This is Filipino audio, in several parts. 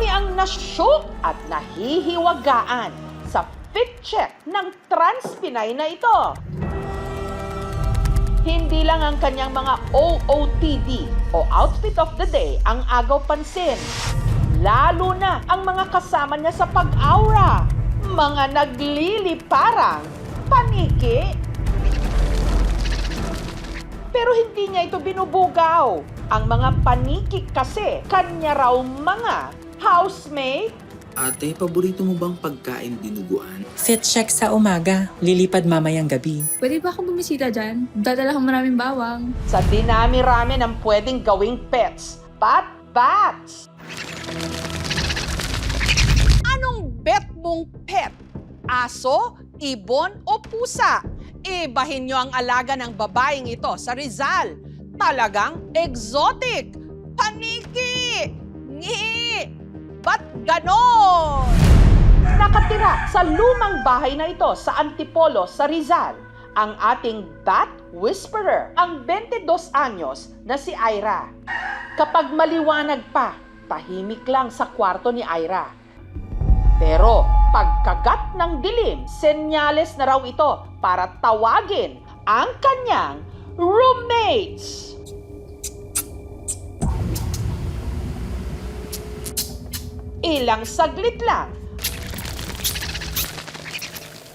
Marami ang nashook at nahihiwagaan sa fit check ng trans-Pinay na ito. Hindi lang ang kanyang mga OOTD o Outfit of the Day ang agaw pansin. Lalo na ang mga kasama niya sa pag-aura. Mga nagliliparang paniki. Pero hindi niya ito binubugaw. Ang mga paniki kasi kanya raw mga housemate. Ate, paborito mo bang pagkain dinuguan? Fit check sa umaga, lilipad mamayang gabi. Pwede ba akong bumisita dyan? Dadala kang maraming bawang. Sa dinami-rami ng pwedeng gawing pets, bats. Anong bet mong pet? Aso, ibon o pusa? Ibahin nyo ang alaga ng babaeng ito sa Rizal. Talagang exotic! Paniki! Ngi! Ba't ganon? Nakatira sa lumang bahay na ito sa Antipolo sa Rizal ang ating bat whisperer, ang 22 anyos na si Ira. Kapag maliwanag pa, tahimik lang sa kwarto ni Ira. Pero pagkagat ng dilim, senyales na raw ito para tawagin ang kanyang roommates. Ilang saglit lang,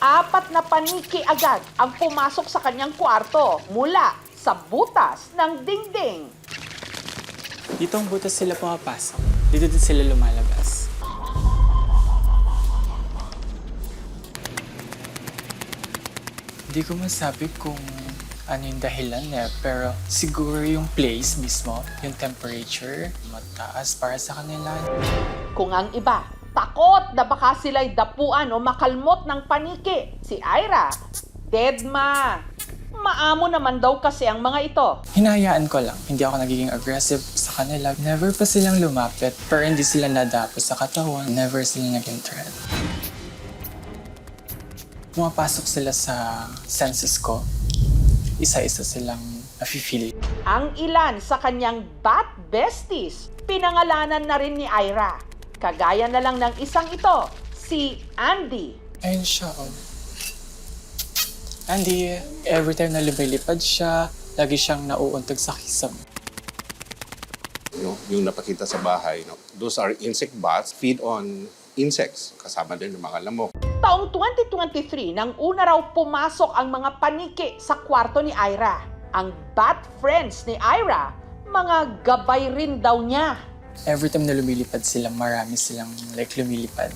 4 na paniki agad ang pumasok sa kanyang kwarto mula sa butas ng dingding. Dito ang butas sila pumapasok. Dito din sila lumalabas. Hindi ko masabi kung ano yung dahilan pero siguro yung place mismo, yung temperature, mataas para sa kanila. Kung ang iba, takot na baka sila'y dapuan o makalmot ng paniki. Si Ira, deadma. Maamo naman daw kasi ang mga ito. Hinahayaan ko lang. Hindi ako nagiging aggressive sa kanila. Never pa silang lumapit, pero hindi sila nadapos sa katawan. Never sila naging threat. Pumapasok sila sa senses ko. Isa-isa silang nafe-feel. Ang ilan sa kanyang bat besties, pinangalanan na rin ni Ira. Kagaya na lang ng isang ito, si Andy. Ayun siya, oh. Andy, every time na lumilipad siya, lagi siyang nauuntog sa kisam. Yung napakita sa bahay, those are insect bats, feed on insects, kasama din ng mga lamok. Taong 2023, nang una raw pumasok ang mga paniki sa kwarto ni Ira. Ang bat friends ni Ira, mga gabay rin daw niya. Every time na lumilipad sila, marami silang lumilipad.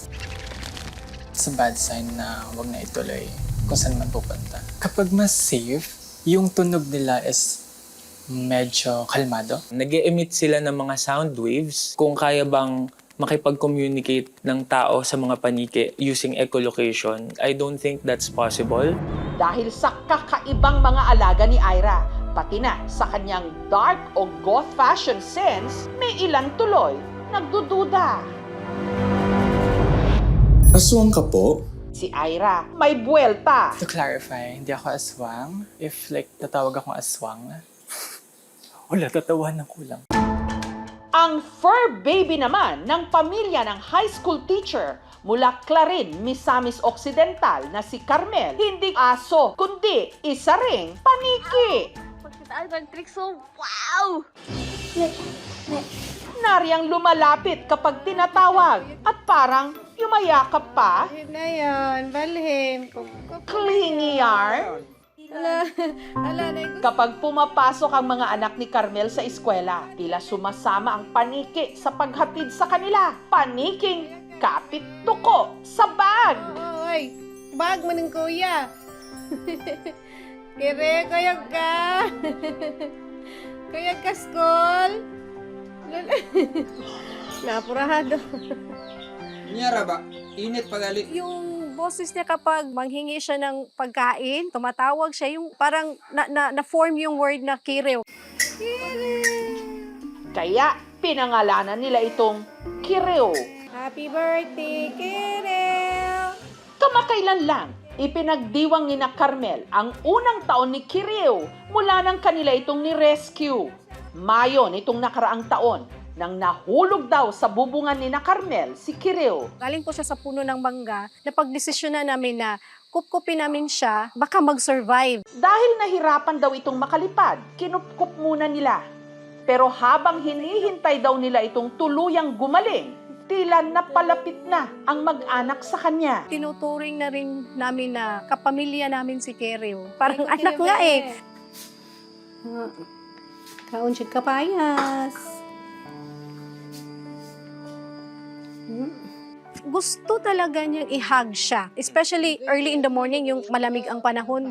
It's a bad sign na wag na ituloy kung saan man pupunta. Kapag mas safe, yung tunog nila is medyo kalmado. Nag-e-emit sila ng mga sound waves. Kung kaya bang makipag-communicate ng tao sa mga paniki using echolocation, I don't think that's possible. Dahil sa kakaibang mga alaga ni Ira, pati na sa kanyang dark o goth fashion sense, may ilan tuloy nagdududa. Aswang ka po? Si Ira may buwelta. To clarify, hindi ako aswang. If tatawag akong aswang, wala, tatawanan ko lang. Ang fur baby naman ng pamilya ng high school teacher mula Clarin, Misamis Occidental na si Carmel, hindi aso, kundi isa ring paniki. Wow! Nariyang lumalapit kapag tinatawag at parang yumayakap pa. Yun na yan, balhin. Clingy yarn. Kapag pumapasok ang mga anak ni Carmel sa eskwela, tila sumasama ang paniki sa paghatid sa kanila. Paniking kapit tuko sa bag. Oy, bag mo ng kuya. Kire, kuyag ka. Kuyag ka, school. Napurahado. Nyara ba? Init pagali. Yung boses niya kapag manghingi siya ng pagkain, tumatawag siya, yung parang na-form yung word na kirew. Kaya pinangalanan nila itong Kireo. Happy birthday, Kire! Kamakailan lang, ipinagdiwang ni na Carmel ang unang taon ni Kireo mula nang kanila itong ni-rescue. Mayo nitong nakaraang taon, nang nahulog daw sa bubungan ni na Carmel si Kiril. Galing po siya sa puno ng mangga, napagdesisyonan namin na kupkupin namin siya, baka mag-survive. Dahil nahirapan daw itong makalipad, kinupkup muna nila. Pero habang hinihintay daw nila itong tuluyang gumaling, tila napalapit na ang mag-anak sa kanya. Tinuturing na rin namin na kapamilya namin si Kiril. Parang anak nga eh. Kaon siya kapayas. Gusto talaga niyang i-hug siya. Especially early in the morning, yung malamig ang panahon.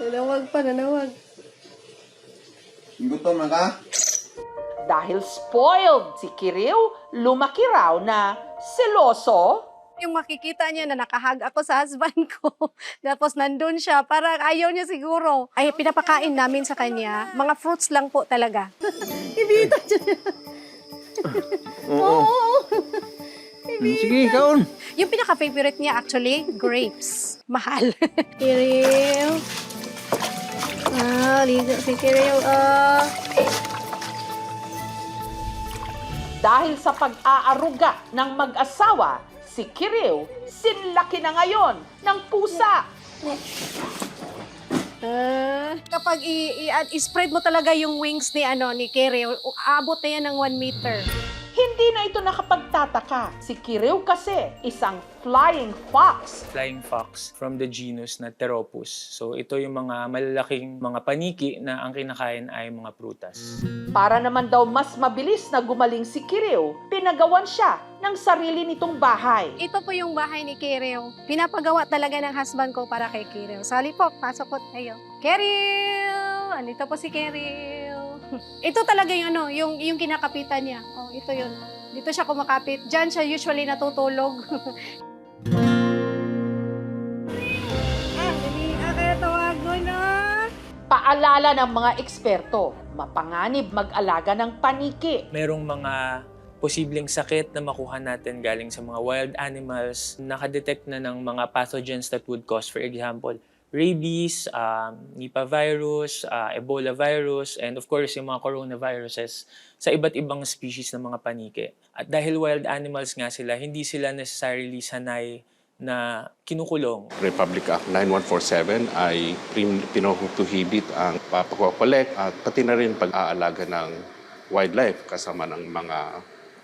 Nanawag pa, nanawag. Gutom na ka? Dahil spoiled si Kiril, lumaki raw na seloso. Yung makikita niya na nakahag ako sa husband ko. Tapos nandun siya, parang ayaw niya siguro. Ay, pinapakain namin sa kanya. Mga fruits lang po talaga. Ibita niya. Oo. Sige, kaon. Yung pinaka-favorite niya actually, grapes. Mahal. Kiril. Ligo si Kiril. Dahil sa pag-aaruga ng mag-asawa, si Kiril sinlaki na ngayon ng pusa. Kapag i-spread mo talaga yung wings ni Kiril, aabot na yan ng 1 meter. Hindi na ito nakapagtataka. Si Kiril kasi isang flying fox. Flying fox from the genus na Pteropus. So ito yung mga malalaking mga paniki na ang kinakain ay mga prutas. Para naman daw mas mabilis na gumaling si Kiril, pinagawan siya ng sarili nitong bahay. Ito po yung bahay ni Kiril. Pinapagawa talaga ng husband ko para kay Kiril. Sali po, pasok po tayo. Kiril! Andito po si Kiril. Ito talaga yung yung kinakapitan niya. Oh, ito yun. Dito siya kumakapit. Diyan siya usually natutulog. Kaya tawago na. Paalala ng mga eksperto, mapanganib mag-alaga ng paniki. Merong mga posibleng sakit na makuha natin galing sa mga wild animals. Nakadetect na ng mga pathogens that would cause, for example, rabies, Nipah virus, Ebola virus, and of course yung mga coronaviruses sa iba't ibang species ng mga paniki. At dahil wild animals nga sila, hindi sila necessarily sanay na kinukulong. Republic Act 9147 ay pinutuhibit ang pagpapakolek at pati na rin pag-aalaga ng wildlife kasama ng mga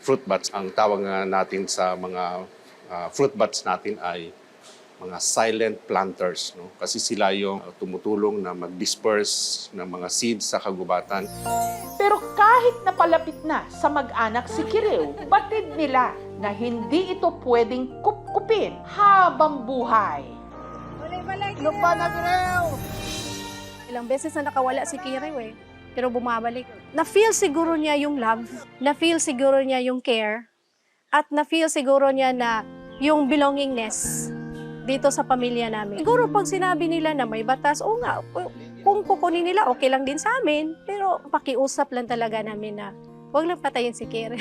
fruit bats. Ang tawag nga natin sa mga fruit bats natin ay mga silent planters, no? Kasi sila yung tumutulong na mag-disperse ng mga seeds sa kagubatan. Pero kahit napalapit na sa mag-anak si Kiril, batid nila na hindi ito pwedeng kupkupin habang buhay. Lupa na, Kiril! Ilang beses na nakawala si Kiril eh. Pero bumabalik. Na-feel siguro niya yung love. Na-feel siguro niya yung care. At na-feel siguro niya na yung belongingness dito sa pamilya namin. Siguro pag sinabi nila na may batas, oo nga, kung kukunin nila, okay lang din sa amin. Pero pakiusap lang talaga namin na huwag lang patayin si Kiril.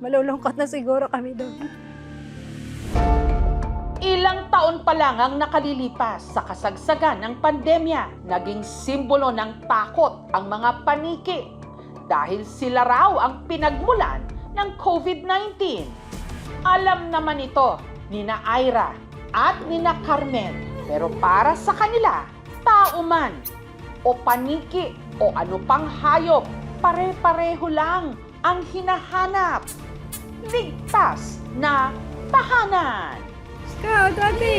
Malulungkot na siguro kami doon. Ilang taon pa lang ang nakalilipas sa kasagsagan ng pandemya. Naging simbolo ng takot ang mga paniki dahil sila raw ang pinagmulan ng COVID-19. Alam naman ito ni na Ira at ni na Carmen. Pero para sa kanila, tao man o paniki o ano pang hayop, pare-pareho lang ang hinahanap. Ligtas na tahanan. Ikaw, Tati!